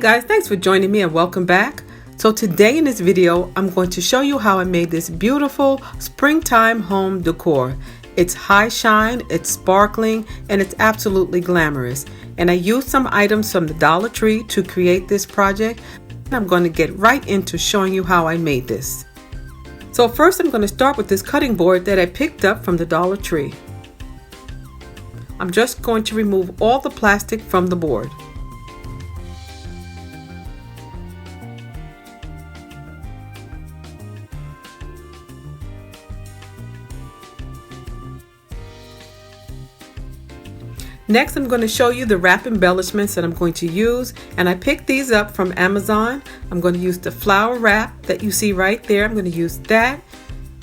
guys, thanks for joining me and welcome back. So today in this video, I'm going to show you how I made this beautiful springtime home decor. It's high shine, it's sparkling, and it's absolutely glamorous. And I used some items from the Dollar Tree to create this project. I'm going to get right into showing you how I made this. So first I'm going to start with this cutting board that I picked up from the Dollar Tree. I'm just going to remove all the plastic from the board. Next, I'm going to show you the wrap embellishments that I'm going to use, and I picked these up from Amazon. I'm going to use the flower wrap that you see right there. I'm going to use that,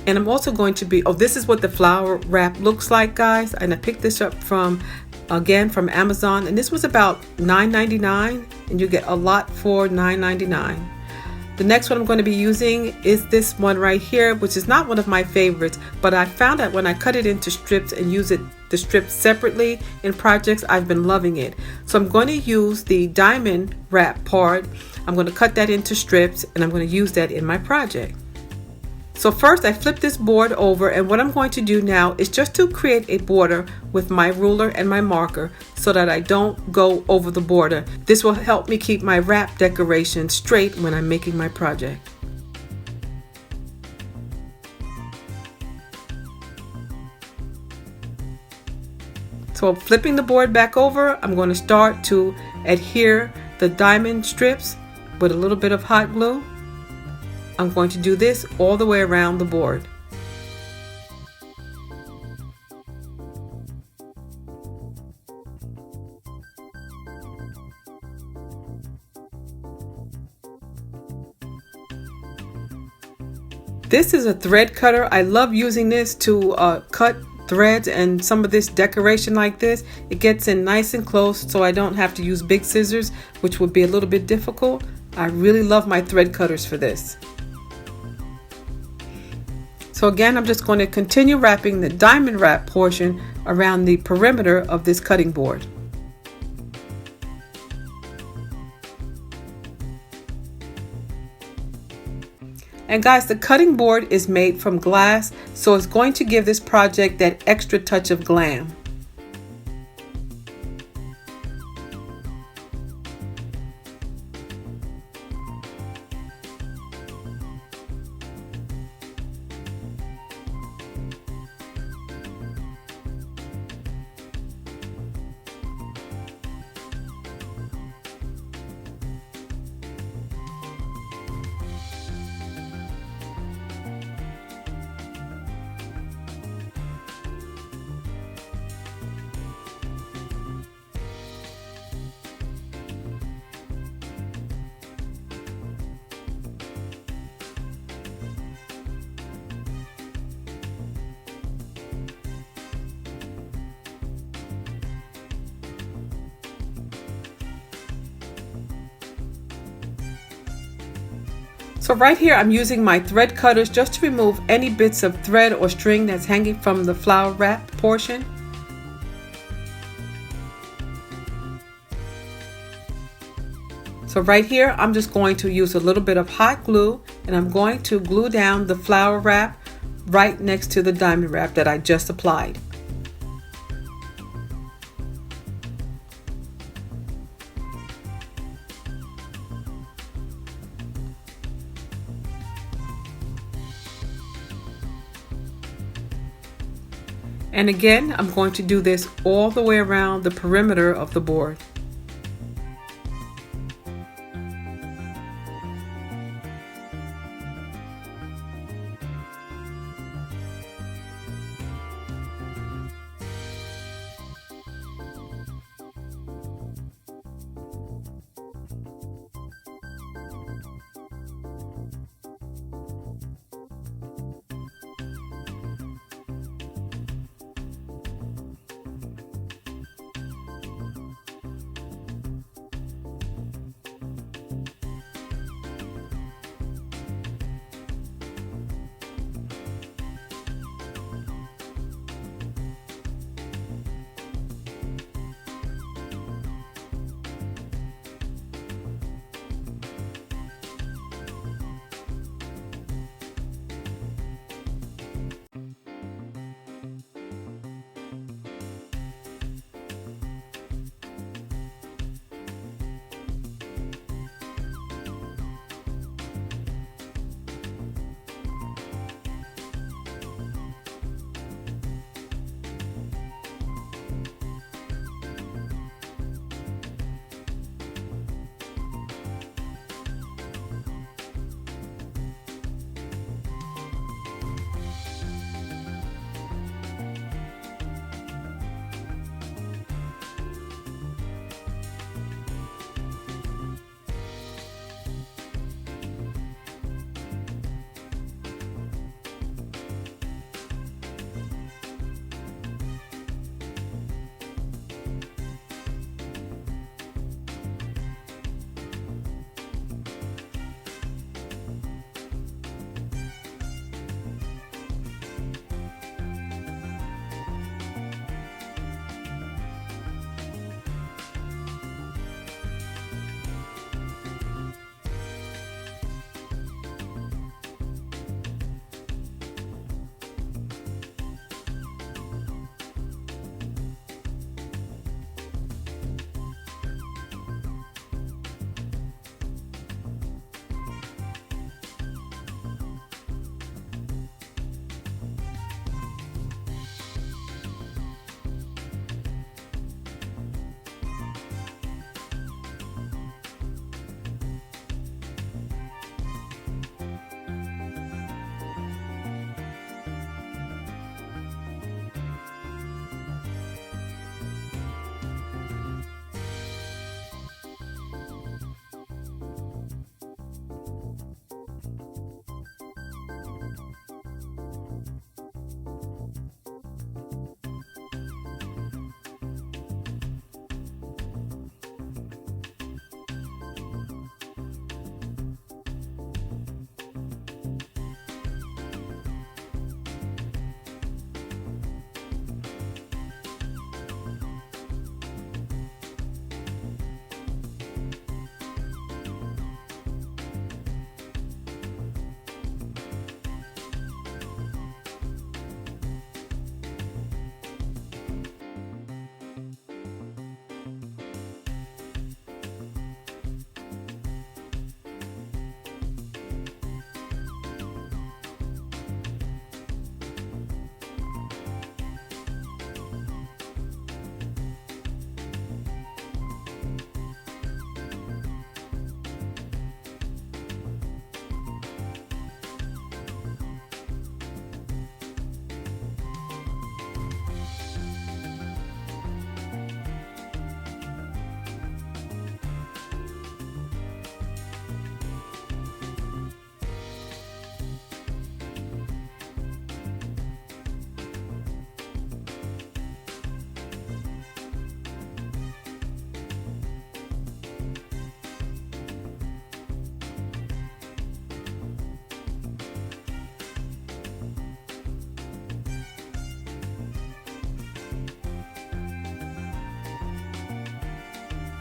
and I'm also going to this is what the flower wrap looks like, guys, and I picked this up from Amazon, and this was about $9.99, and you get a lot for $9.99. The next one I'm going to be using is this one right here, which is not one of my favorites, but I found that when I cut it into strips and use the strips separately in projects, I've been loving it. So I'm going to use the diamond wrap part. I'm going to cut that into strips and I'm going to use that in my project. So first I flip this board over, and what I'm going to do now is just to create a border with my ruler and my marker so that I don't go over the border. This will help me keep my wrap decoration straight when I'm making my project. So flipping the board back over, I'm going to start to adhere the diamond strips with a little bit of hot glue. I'm going to do this all the way around the board. This is a thread cutter. I love using this to cut threads and some of this decoration like this. It gets in nice and close so I don't have to use big scissors, which would be a little bit difficult. I really love my thread cutters for this. So again, I'm just going to continue wrapping the diamond wrap portion around the perimeter of this cutting board. And guys, the cutting board is made from glass, so it's going to give this project that extra touch of glam. So right here I'm using my thread cutters just to remove any bits of thread or string that's hanging from the flower wrap portion. So right here I'm just going to use a little bit of hot glue, and I'm going to glue down the flower wrap right next to the diamond wrap that I just applied. And again, I'm going to do this all the way around the perimeter of the board.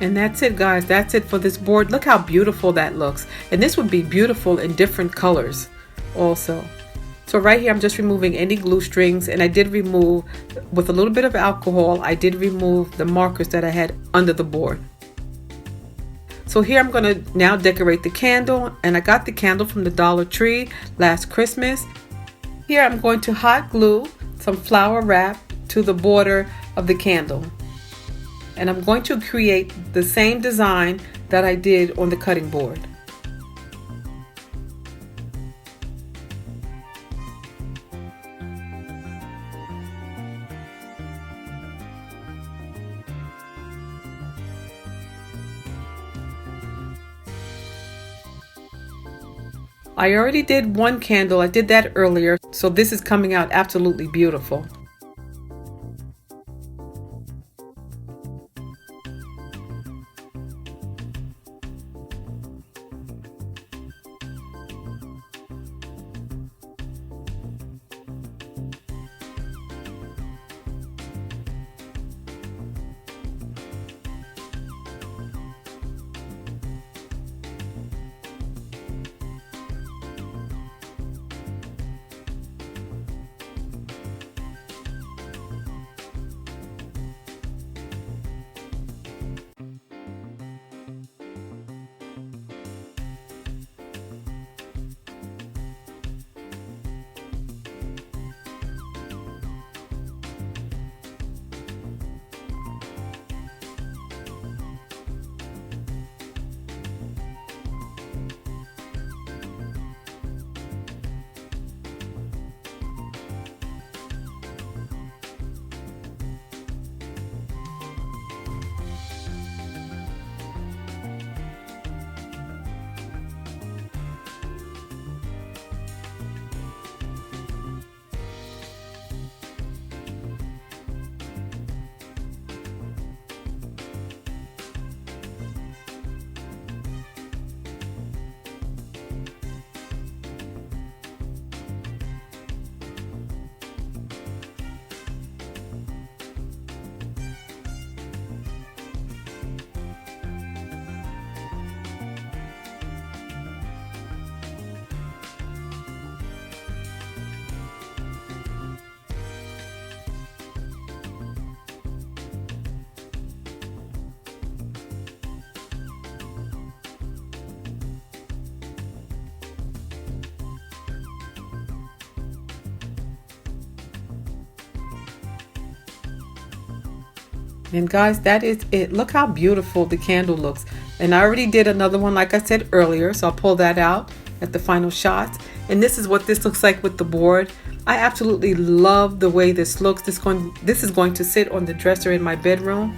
And that's it, guys. That's it for this board. Look how beautiful that looks. And this would be beautiful in different colors also. So right here, I'm just removing any glue strings, and I did remove, with a little bit of alcohol, I did remove the markers that I had under the board. So here I'm going to now decorate the candle, and I got the candle from the Dollar Tree last Christmas. Here I'm going to hot glue some flower wrap to the border of the candle. And I'm going to create the same design that I did on the cutting board. I already did one candle. I did that earlier, so this is coming out absolutely beautiful. And guys, that is it. Look how beautiful the candle looks. And I already did another one, like I said earlier, so I'll pull that out at the final shots. And this is what this looks like with the board. I absolutely love the way this looks. This is going to sit on the dresser in my bedroom.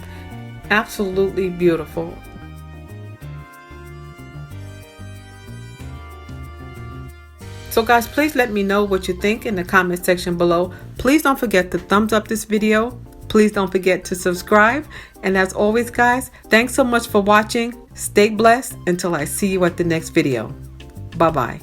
Absolutely beautiful. So guys, please let me know what you think in the comment section below. Please don't forget to thumbs up this video. Please don't forget to subscribe. And as always, guys, thanks so much for watching. Stay blessed until I see you at the next video. Bye-bye.